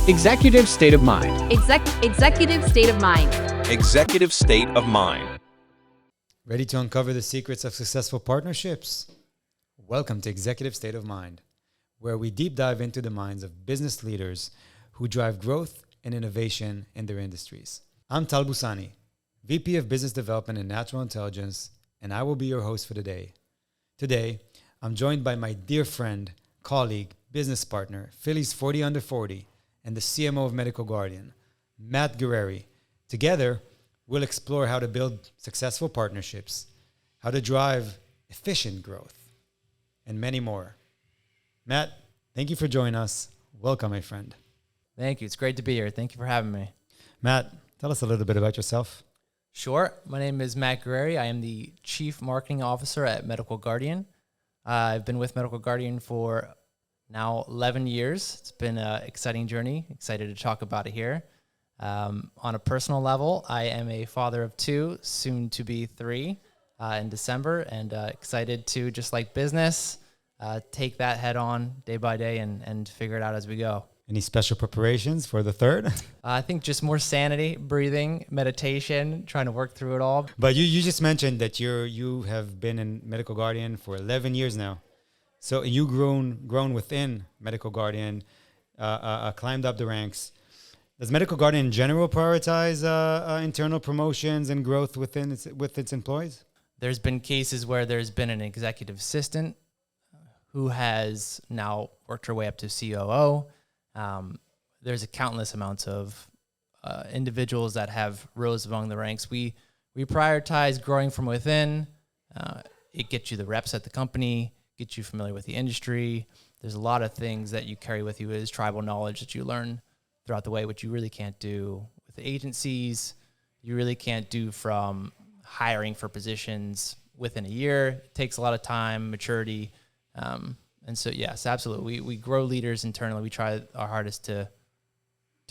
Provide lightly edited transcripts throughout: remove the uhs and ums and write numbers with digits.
Executive state of mind. Executive state of mind. Executive state of mind. Ready to uncover the secrets of successful partnerships? Welcome to Executive State of Mind, where we deep dive into the minds of business leaders who drive growth and innovation in their industries. I'm Tal Boussani, VP of Business Development and Natural Intelligence, and I will be your host for the day. Today, I'm joined by my dear friend, colleague, business partner, Philly's 40 Under 40, and the CMO of Medical Guardian, Matt Guerrieri. Together, we'll explore how to build successful partnerships, how to drive efficient growth, and many more. Matt, thank you for joining us. Welcome, my friend. Thank you. It's great to be here. Thank you for having me. Matt, tell us a little bit about yourself. Sure. My name is Matt Guerrieri. I am the Chief Marketing Officer at Medical Guardian. I've been with Medical Guardian for now 11 years. It's been an exciting journey. Excited to talk about it here. On a personal level, I am a father of two, soon to be three in December, and excited to, just like business, take that head on day by day and figure it out as we go. Any special preparations for the third? I think just more sanity, breathing, meditation, trying to work through it all. But you just mentioned that you have been in Medical Guardian for 11 years now. So you grown within Medical Guardian, climbed up the ranks. Does Medical Guardian in general prioritize internal promotions and growth with its employees? There's been cases where there's been an executive assistant who has now worked her way up to COO. There's a countless amounts of individuals that have rose among the ranks. We prioritize growing from within. It gets you the reps at the company, gets you familiar with the industry. There's a lot of things that you carry with you as tribal knowledge that you learn throughout the way, which you really can't do with agencies. You really can't do from hiring for positions within a year. It takes a lot of time, maturity. And so, yes, absolutely. We grow leaders internally. We try our hardest to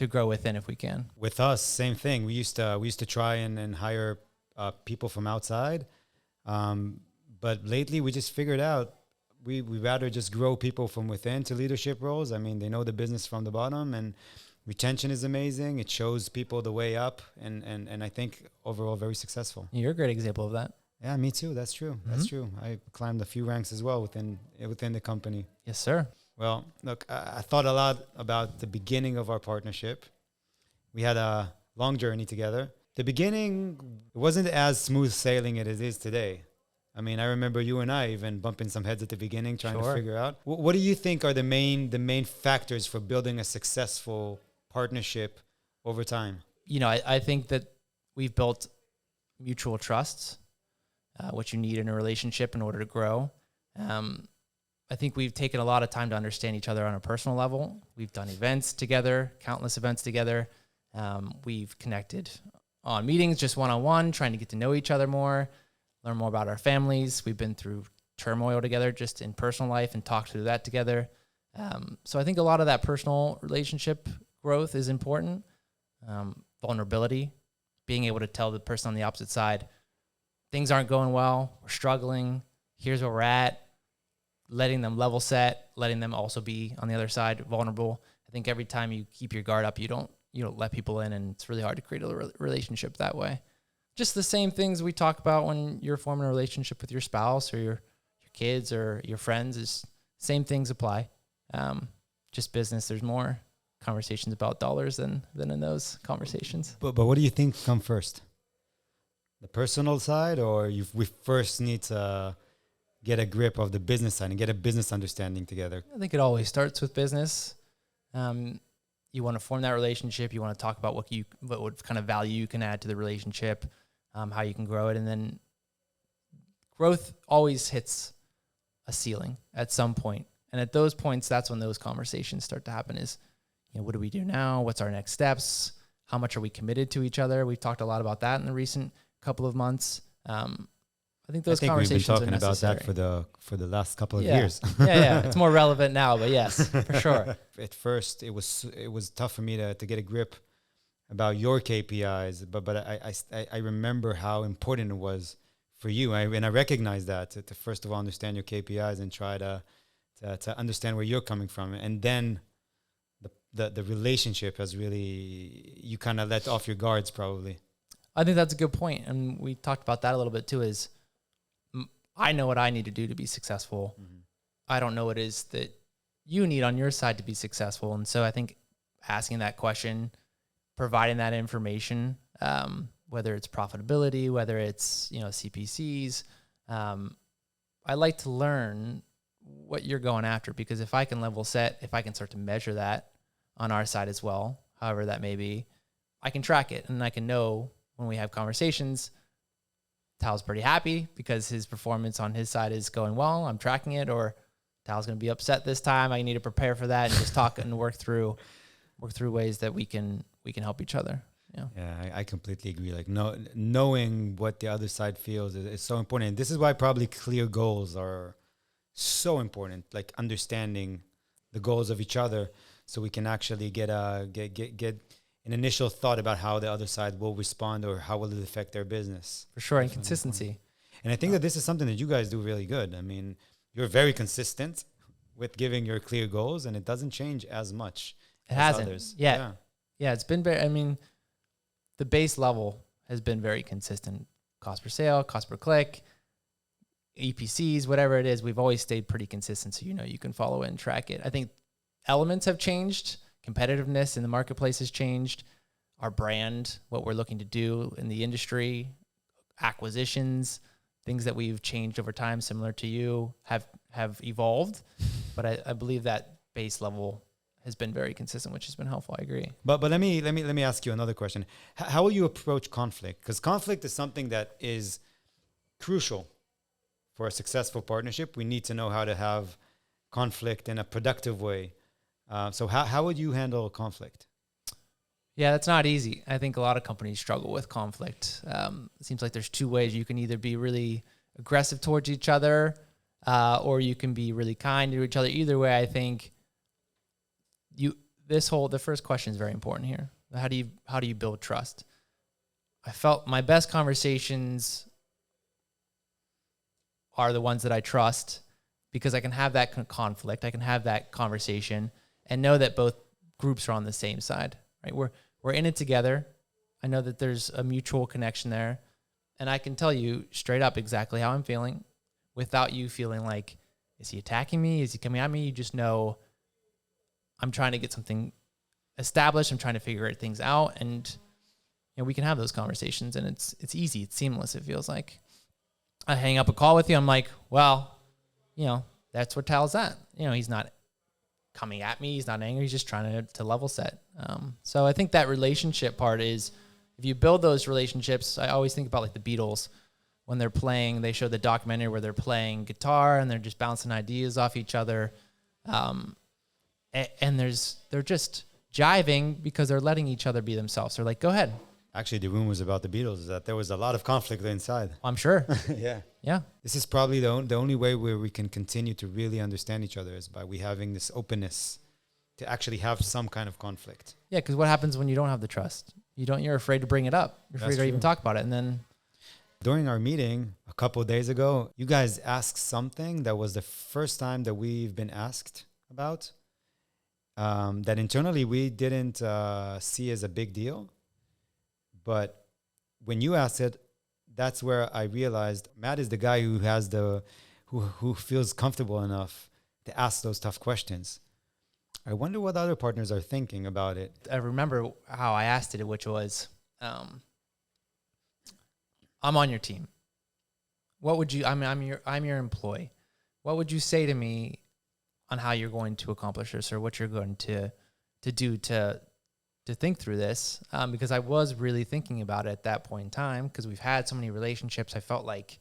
grow within if we can. With us, same thing. We used to try and hire people from outside. But lately we just figured out we rather just grow people from within to leadership roles. I mean, they know the business from the bottom, and retention is amazing. It shows people the way up, and I think overall very successful. You're a great example of that. Yeah, me too. That's true. Mm-hmm. That's true. I climbed a few ranks as well within the company. Yes, sir. Well, look, I thought a lot about the beginning of our partnership. We had a long journey together. The beginning wasn't as smooth sailing as it is today. I mean, I remember you and I even bumping some heads at the beginning, trying to figure out. What do you think are the main factors for building a successful partnership over time? You know, I think that we've built mutual trusts, what you need in a relationship in order to grow. I think we've taken a lot of time to understand each other on a personal level. We've done events together, countless events together. We've connected on meetings, just one-on-one, trying to get to know each other more, learn more about our families. We've been through turmoil together just in personal life and talked through that together. So I think a lot of that personal relationship growth is important. Vulnerability, being able to tell the person on the opposite side, things aren't going well, we're struggling, here's where we're at, letting them level set, letting them also be on the other side vulnerable. I think every time you keep your guard up, you don't let people in, and it's really hard to create a relationship that way. Just the same things we talk about when you're forming a relationship with your spouse or your kids or your friends. Is same things apply. Just business, there's more conversations about dollars than in those conversations. But what do you think come first? The personal side, or we first need to get a grip of the business side and get a business understanding together? I think it always starts with business. You want to form that relationship. You want to talk about what kind of value you can add to the relationship, how you can grow it. And then growth always hits a ceiling at some point. And at those points, that's when those conversations start to happen is, what do we do now? What's our next steps? How much are we committed to each other? We've talked a lot about that in the recent couple of months. I think those conversations are necessary. We've been talking about that for the last couple of years. Yeah. It's more relevant now, but yes, for sure. At first, it was tough for me to get a grip about your KPIs, but I remember how important it was for you, and I recognize that to first of all understand your KPIs and try to understand where you're coming from, and then the relationship has really, you kind of let off your guards probably. I think that's a good point. And we talked about that a little bit too, is I know what I need to do to be successful. Mm-hmm. I don't know what it is that you need on your side to be successful. And so I think asking that question, providing that information, whether it's profitability, whether it's, CPCs, I like to learn what you're going after, because if I can level set, if I can start to measure that on our side as well, however that may be, I can track it and I can know when we have conversations, Tal's pretty happy because his performance on his side is going well. I'm tracking it, or Tal's going to be upset this time. I need to prepare for that and just talk and work through ways that we can help each other. Yeah, I completely agree. Like knowing what the other side feels is so important. And this is why probably clear goals are so important. Like understanding the goals of each other, so we can actually get an initial thought about how the other side will respond or how will it affect their business. For sure, and consistency. And I think that this is something that you guys do really good. I mean, you're very consistent with giving your clear goals, and it doesn't change as much. It hasn't. Others. Yeah, it's been very. I mean, the base level has been very consistent. Cost per sale, cost per click, EPCs, whatever it is, we've always stayed pretty consistent. So you can follow it and track it. I think elements have changed. Competitiveness in the marketplace has changed. Our brand, what we're looking to do in the industry, acquisitions, things that we've changed over time, similar to you, have evolved. But I believe that base level has been very consistent, which has been helpful. I agree. But let me ask you another question. How will you approach conflict? Because conflict is something that is crucial for a successful partnership. We need to know how to have conflict in a productive way. So how would you handle conflict? Yeah, that's not easy. I think a lot of companies struggle with conflict. It seems like there's two ways. You can either be really aggressive towards each other, or you can be really kind to each other. Either way, I think the first question is very important here. How do you build trust? I felt my best conversations are the ones that I trust, because I can have that conflict, I can have that conversation, and know that both groups are on the same side. Right? We're in it together. I know that there's a mutual connection there, and I can tell you straight up exactly how I'm feeling, without you feeling like, is he attacking me? Is he coming at me? You just know I'm trying to get something established. I'm trying to figure things out, and we can have those conversations, and it's easy. It's seamless. It feels like I hang up a call with you. I'm like, well, that's where Tal's at. He's not coming at me. He's not angry. He's just trying to level set. So I think that relationship part is, if you build those relationships, I always think about like the Beatles when they're playing. They show the documentary where they're playing guitar and they're just bouncing ideas off each other. And they're just jiving because they're letting each other be themselves. They're like, go ahead. Actually, the rumors about the Beatles is that there was a lot of conflict inside. I'm sure. Yeah. This is probably the only way where we can continue to really understand each other, is by we having this openness to actually have some kind of conflict. Yeah, because what happens when you don't have the trust? You're afraid to bring it up. You're afraid to even talk about it. And then during our meeting a couple of days ago, you guys asked something that was the first time that we've been asked about, that internally we didn't see as a big deal. But when you asked it, that's where I realized Matt is the guy who has who feels comfortable enough to ask those tough questions. I wonder what other partners are thinking about it. I remember how I asked it, which was, I'm on your team. What would you? I'm your employee. What would you say to me on how you're going to accomplish this, or what you're going to do to think through this? Because I was really thinking about it at that point in time, because we've had so many relationships. I felt like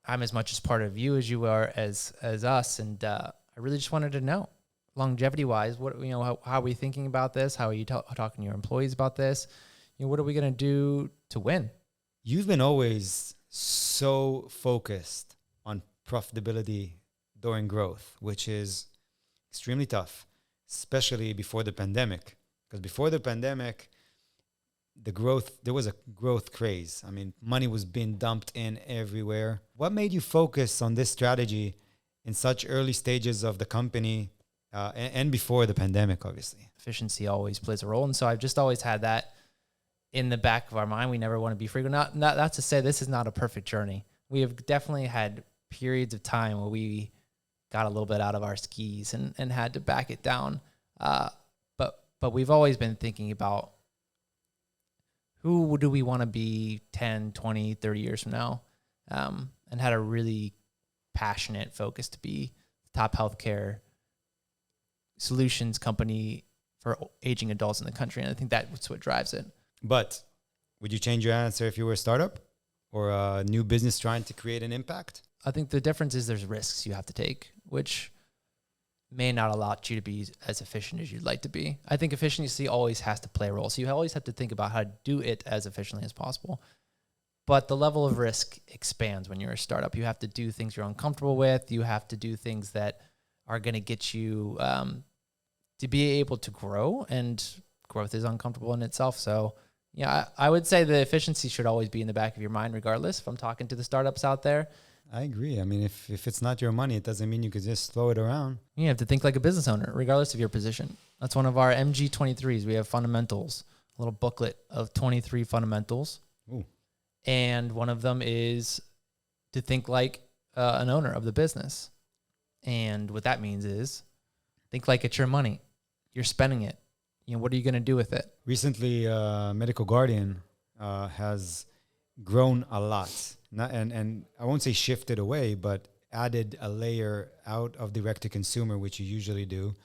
I'm as much as part of you as you are as us, and I really just wanted to know, longevity wise, what how are we thinking about this? How are you talking to your employees about this? What are we going to do to win? You've been always so focused on profitability during growth, which is extremely tough, especially before the pandemic. Because before the pandemic, there was a growth craze. I mean, money was being dumped in everywhere. What made you focus on this strategy in such early stages of the company, and before the pandemic, obviously. Efficiency always plays a role. And so I've just always had that in the back of our mind. We never want to be frequent. Not to say this is not a perfect journey. We have definitely had periods of time where we got a little bit out of our skis and had to back it down. But we've always been thinking about who do we want to be 10, 20, 30 years from now, and had a really passionate focus to be the top healthcare solutions company for aging adults in the country. And I think that's what drives it. But would you change your answer if you were a startup or a new business trying to create an impact? I think the difference is there's risks you have to take, which may not allow you to be as efficient as you'd like to be. I think efficiency always has to play a role. So you always have to think about how to do it as efficiently as possible. But the level of risk expands when you're a startup. You have to do things you're uncomfortable with. You have to do things that are going to get you to be able to grow, and growth is uncomfortable in itself. So yeah, I would say the efficiency should always be in the back of your mind, regardless. If I'm talking to the startups out there, I agree. I mean, if it's not your money, it doesn't mean you could just throw it around. you have to think like a business owner, regardless of your position. That's one of our MG23s. We have fundamentals, a little booklet of 23 fundamentals. Ooh. And one of them is to think like an owner of the business. And what that means is think like it's your money. You're spending it. What are you going to do with it? Recently, Medical Guardian has grown a lot. And I won't say shifted away, but added a layer out of direct to consumer, which you usually do,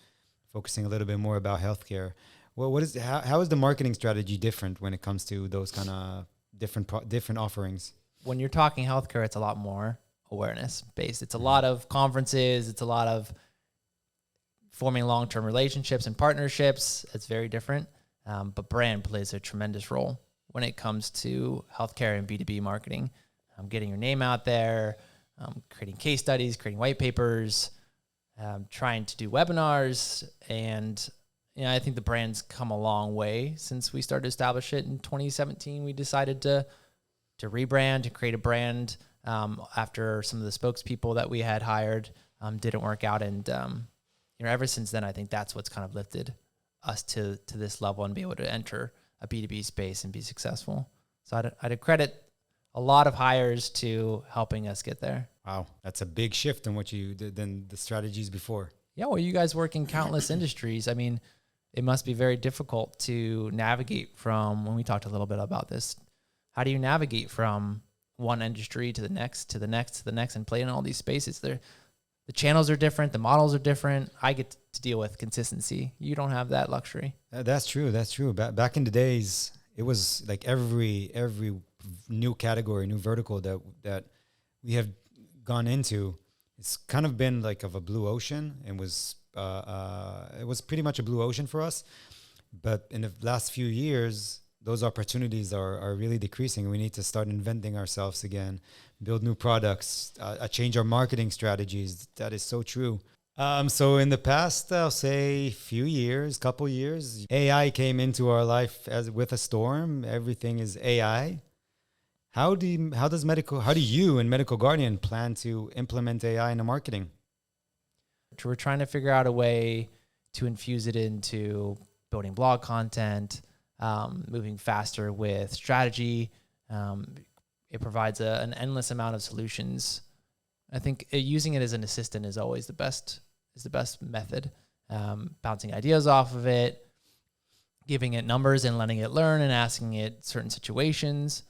focusing a little bit more about healthcare. Well, how is the marketing strategy different when it comes to those kind of different offerings? When you're talking healthcare, it's a lot more awareness based. It's a lot of conferences. It's a lot of forming long-term relationships and partnerships. It's very different. But brand plays a tremendous role when it comes to healthcare and B2B marketing. Getting your name out there, creating case studies, creating white papers, trying to do webinars. And I think the brand's come a long way since we started to establish it in 2017. We decided to rebrand, to create a brand after some of the spokespeople that we had hired didn't work out. And ever since then, I think that's what's kind of lifted us to this level and be able to enter a B2B space and be successful. So I'd credit a lot of hires to helping us get there. Wow, that's a big shift in what you did than the strategies before. Yeah, well, you guys work in countless industries. I mean, it must be very difficult to navigate from, when we talked a little bit about this, how do you navigate from one industry to the next, to the next, to the next, and play in all these spaces? The channels are different, the models are different. I get to deal with consistency. You don't have that luxury. That's true. Back in the days, it was like every new category, new vertical that we have gone into, it's kind of been like of a blue ocean. It was pretty much a blue ocean for us. But in the last few years, those opportunities are really decreasing. We need to start inventing ourselves again, build new products, change our marketing strategies. That is so true. So in the past, I'll say couple years, AI came into our life as with a storm. Everything is AI. How do you and Medical Guardian plan to implement AI in the marketing? We're trying to figure out a way to infuse it into building blog content, moving faster with strategy. It provides an endless amount of solutions. I think using it as an assistant is always the best method. Bouncing ideas off of it, giving it numbers and letting it learn and asking it certain situations.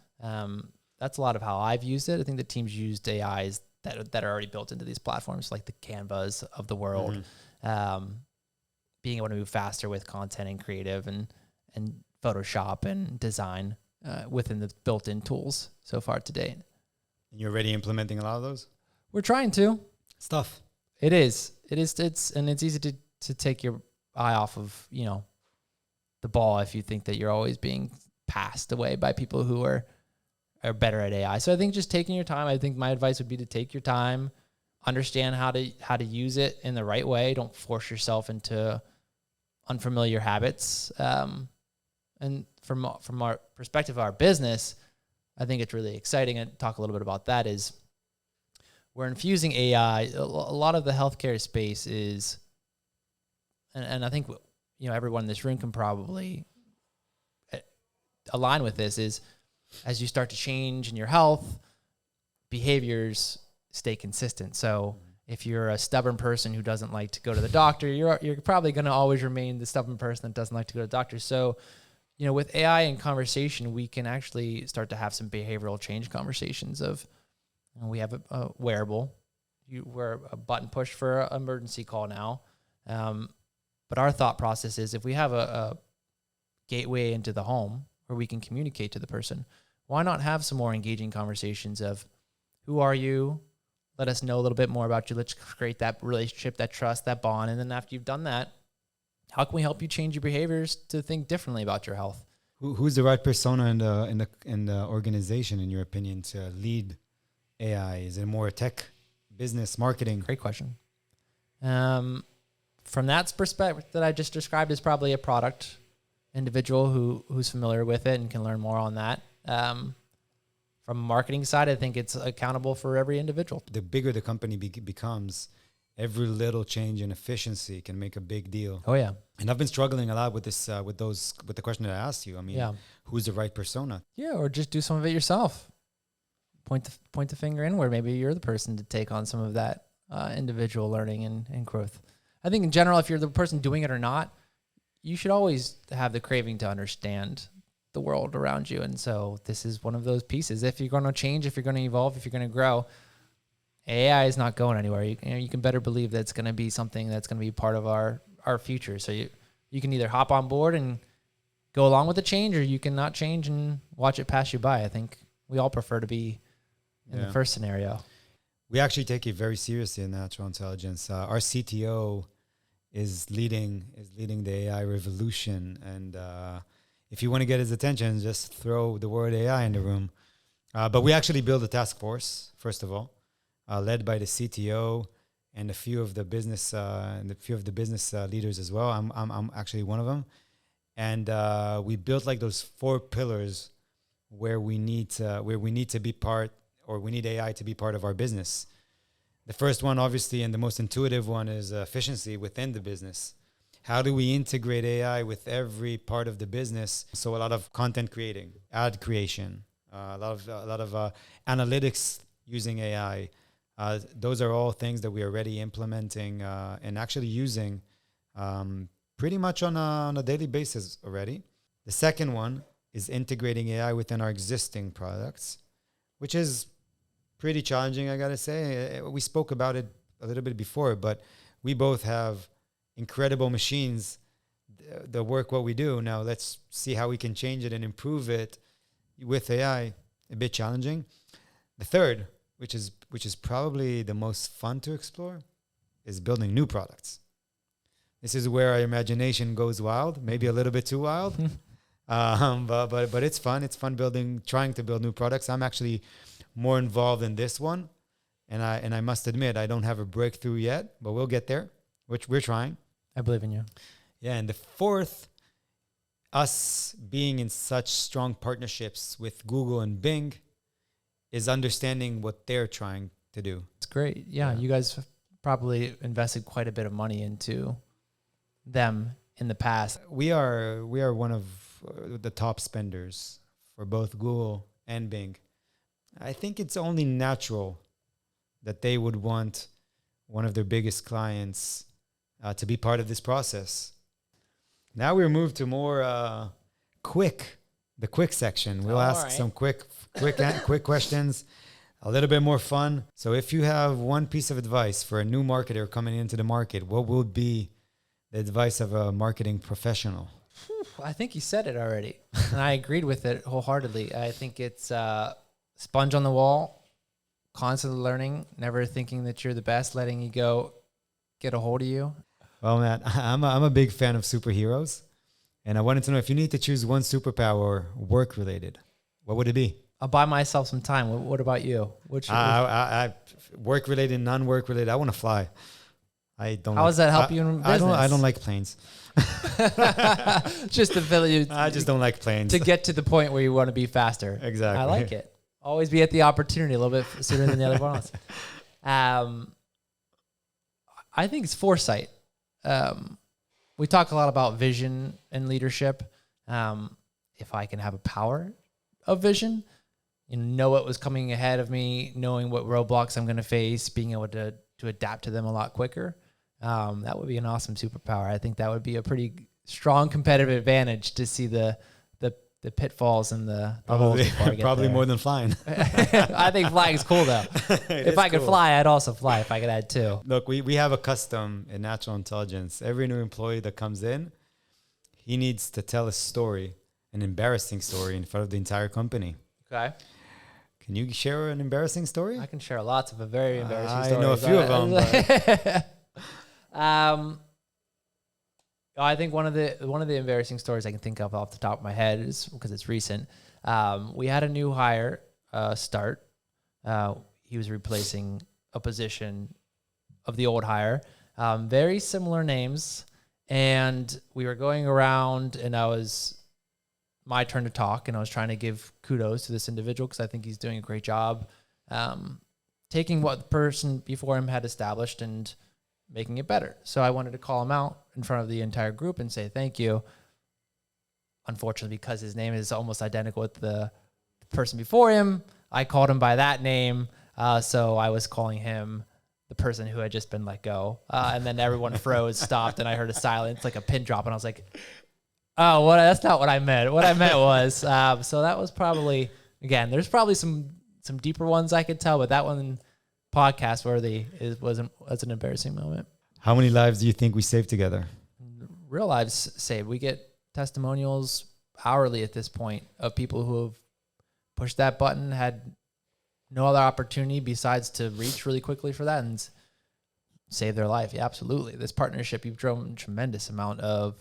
That's a lot of how I've used it. I think the teams used AIs that are already built into these platforms, like the Canvas of the world, being able to move faster with content and creative and Photoshop and design within the built-in tools so far to date. And you're already implementing a lot of those? We're trying to. Stuff. It is. And it's easy to take your eye off of, the ball if you think that you're always being passed away by people who are better at AI. So I think just taking your time, I think my advice would be to take your time, understand how to use it in the right way. Don't force yourself into unfamiliar habits. And from our perspective of our business, I think it's really exciting. And talk a little bit about that is we're infusing AI. A lot of the healthcare space is and I think, everyone in this room can probably align with this, is as you start to change in your health, behaviors stay consistent. So if you're a stubborn person who doesn't like to go to the doctor, you're probably going to always remain the stubborn person that doesn't like to go to the doctor. So, with AI and conversation, we can actually start to have some behavioral change conversations of, we have a wearable. We're a button push for an emergency call now. But our thought process is, if we have a gateway into the home where we can communicate to the person, why not have some more engaging conversations of, who are you? Let us know a little bit more about you. Let's create that relationship, that trust, that bond. And then after you've done that, how can we help you change your behaviors to think differently about your health? Who's the right persona in the organization, in your opinion, to lead AI? Is it more tech, business, marketing? Great question. From that perspective that I just described, is probably a product individual who's familiar with it and can learn more on that. From a marketing side, I think it's accountable for every individual. The bigger the company becomes, every little change in efficiency can make a big deal. Oh yeah. And I've been struggling a lot with this, with the question that I asked you. I mean, who's the right persona? Yeah, or just do some of it yourself. Point the finger inward. Maybe you're the person to take on some of that individual learning and growth. I think in general, if you're the person doing it or not, you should always have the craving to understand the world around you. And so this is one of those pieces. If you're going to change, if you're going to evolve, if you're going to grow, AI is not going anywhere. You can better believe that it's going to be something that's going to be part of our future. So you can either hop on board and go along with the change, or you can not change and watch it pass you by. I think we all prefer to be in the first scenario. We actually take it very seriously in natural intelligence. Our CTO is leading the AI revolution, and if you want to get his attention, just throw the word AI in the room. But we actually built a task force, first of all, led by the CTO and a few of the business leaders as well. I'm actually one of them, and we built like those 4 pillars where we need to be part, or we need AI to be part of our business. The first one, obviously, and the most intuitive one, is efficiency within the business. How do we integrate AI with every part of the business? So a lot of content creating, ad creation, a lot of analytics using AI. Those are all things that we are already implementing and actually using pretty much on a daily basis already. The second one is integrating AI within our existing products, which is pretty challenging, I gotta say. We spoke about it a little bit before, but we both have incredible machines that work what we do. Now let's see how we can change it and improve it with AI. A bit challenging. The third, which is probably the most fun to explore, is building new products. This is where our imagination goes wild, maybe a little bit too wild. But it's fun. It's fun trying to build new products. I'm actually more involved in this one, and I must admit, I don't have a breakthrough yet, but we'll get there, which we're trying. I believe in you. Yeah, and the fourth, us being in such strong partnerships with Google and Bing, is understanding what they're trying to do. It's great. Yeah, you guys have probably invested quite a bit of money into them in the past. We are one of the top spenders for both Google and Bing. I think it's only natural that they would want one of their biggest clients to be part of this process. Now we're moved to more the quick section. We'll ask some quick questions, a little bit more fun. So if you have one piece of advice for a new marketer coming into the market, what would be the advice of a marketing professional? I think you said it already, and I agreed with it wholeheartedly. I think it's sponge on the wall, constantly learning, never thinking that you're the best, letting ego get a hold of you. Well, Matt, I'm a big fan of superheroes, and I wanted to know if you need to choose one superpower work-related, what would it be? I'll buy myself some time. What about you? I work-related, non-work-related. I want to fly. I don't. How does that help you in business? I don't like planes. Just the I just don't like planes. To get to the point where you want to be faster. Exactly. I like it. Always be at the opportunity a little bit sooner than the other one else. I think it's foresight. we talk a lot about vision and leadership. If I can have a power of vision, know what was coming ahead of me, knowing what roadblocks I'm going to face, being able to adapt to them a lot quicker, that would be an awesome superpower. I think that would be a pretty strong competitive advantage to see the pitfalls and the holes before I get probably there. more than flying. I think flying is cool though. If I could fly, I'd also fly if I could add two. Look, we have a custom in natural intelligence. Every new employee that comes in, he needs to tell a story, an embarrassing story in front of the entire company. Okay. Can you share an embarrassing story? I can share lots of very embarrassing I stories. know a few of them. But I think one of the embarrassing stories I can think of off the top of my head is because it's recent. We had a new hire start. He was replacing a position of the old hire. Very similar names, and we were going around, and I was my turn to talk, and I was trying to give kudos to this individual because I think he's doing a great job taking what the person before him had established and making it better. So I wanted to call him out in front of the entire group and say thank you. Unfortunately, because his name is almost identical with the person before him, I called him by that name. So I was calling him the person who had just been let go. And then everyone froze, stopped, and I heard a silence, like a pin drop. And I was like, oh, that's not what I meant. What I meant was, so that was probably, again, there's probably some deeper ones I could tell, but that one podcast worthy was an embarrassing moment. How many lives do you think we saved together? Real lives saved. We get testimonials hourly at this point of people who have pushed that button, had no other opportunity besides to reach really quickly for that and save their life. Yeah, absolutely. This partnership, you've driven a tremendous amount of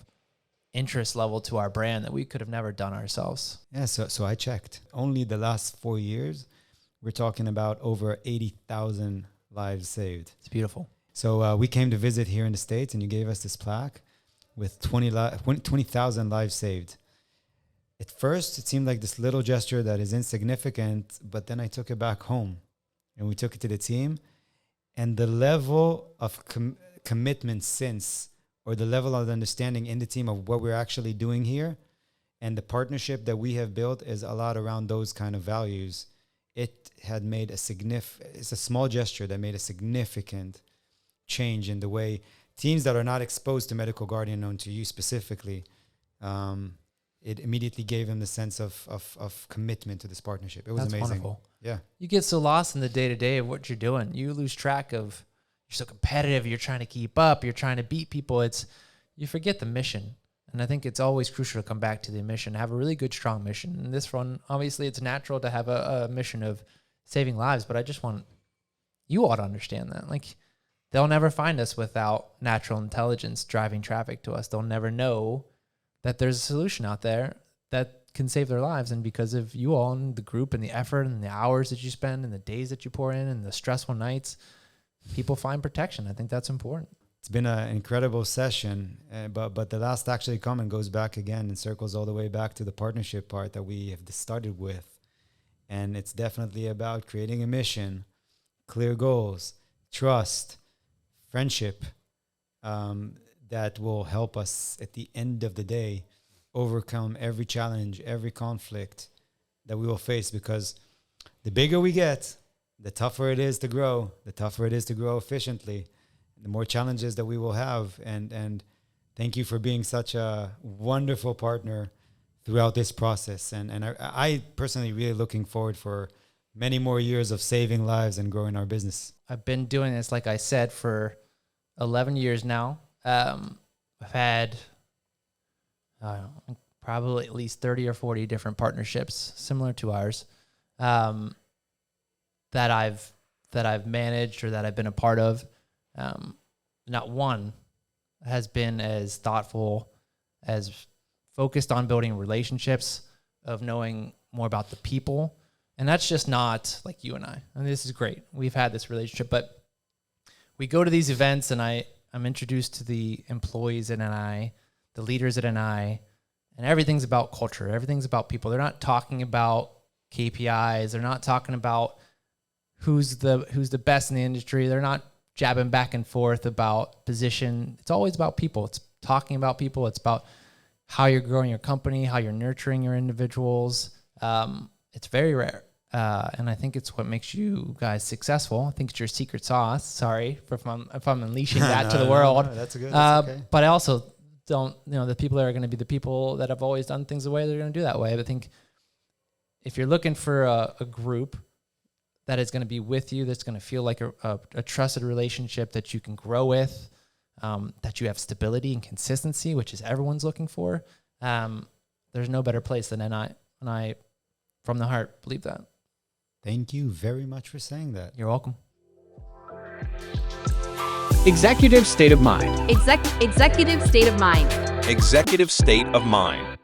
interest level to our brand that we could have never done ourselves. Yeah, so I checked. Only the last 4 years, we're talking about over 80,000 lives saved. It's beautiful. So we came to visit here in the States, and you gave us this plaque with 20,000 lives saved. At first, it seemed like this little gesture that is insignificant, but then I took it back home, and we took it to the team. And the level of commitment since, or the level of understanding in the team of what we're actually doing here, and the partnership that we have built is a lot around those kind of values. It had made it's a small gesture that made a significant change in the way teams that are not exposed to medical guardian, known to you specifically, it immediately gave them the sense of commitment to this partnership. It was That's amazing. wonderful. Yeah. You get so lost in the day-to-day of what you're doing. You lose track of, you're so competitive, you're trying to keep up, you're trying to beat people. You forget the mission. And I think it's always crucial to come back to the mission, have a really good, strong mission. And this one, obviously, it's natural to have a mission of saving lives, but I just want you all to understand that. Like, they'll never find us without natural intelligence driving traffic to us. They'll never know that there's a solution out there that can save their lives. And because of you all and the group and the effort and the hours that you spend and the days that you pour in and the stressful nights, people find protection. I think that's important. It's been an incredible session, but the last actually comment goes back again and circles all the way back to the partnership part that we have started with. And it's definitely about creating a mission, clear goals, trust, friendship, that will help us at the end of the day overcome every challenge, every conflict that we will face, because the bigger we get, the tougher it is to grow, efficiently, the more challenges that we will have. And thank you for being such a wonderful partner throughout this process. And I personally really looking forward for many more years of saving lives and growing our business. I've been doing this, like I said, for 11 years now. I've had probably at least 30 or 40 different partnerships similar to ours that I've managed or that I've been a part of. Not one has been as thoughtful, as focused on building relationships, of knowing more about the people. And that's just not like you and I. And this is great. We've had this relationship, but we go to these events and I'm introduced to the employees at NI, the leaders at NI, and everything's about culture. Everything's about people. They're not talking about KPIs. They're not talking about who's the best in the industry. They're not jabbing back and forth about position. It's always about people. It's talking about people. It's about how you're growing your company, how you're nurturing your individuals. It's very rare. And I think it's what makes you guys successful. I think it's your secret sauce. Sorry if I'm unleashing that to the world. No, that's good. That's okay. But I also don't, the people that are going to be the people that have always done things the way they're going to do that way. But I think if you're looking for a group that is going to be with you, that's going to feel like a trusted relationship that you can grow with, that you have stability and consistency, which is everyone's looking for, there's no better place than I from the heart believe that. Thank you very much for saying that. You're welcome. Executive state of mind. Executive state of mind. Executive state of mind.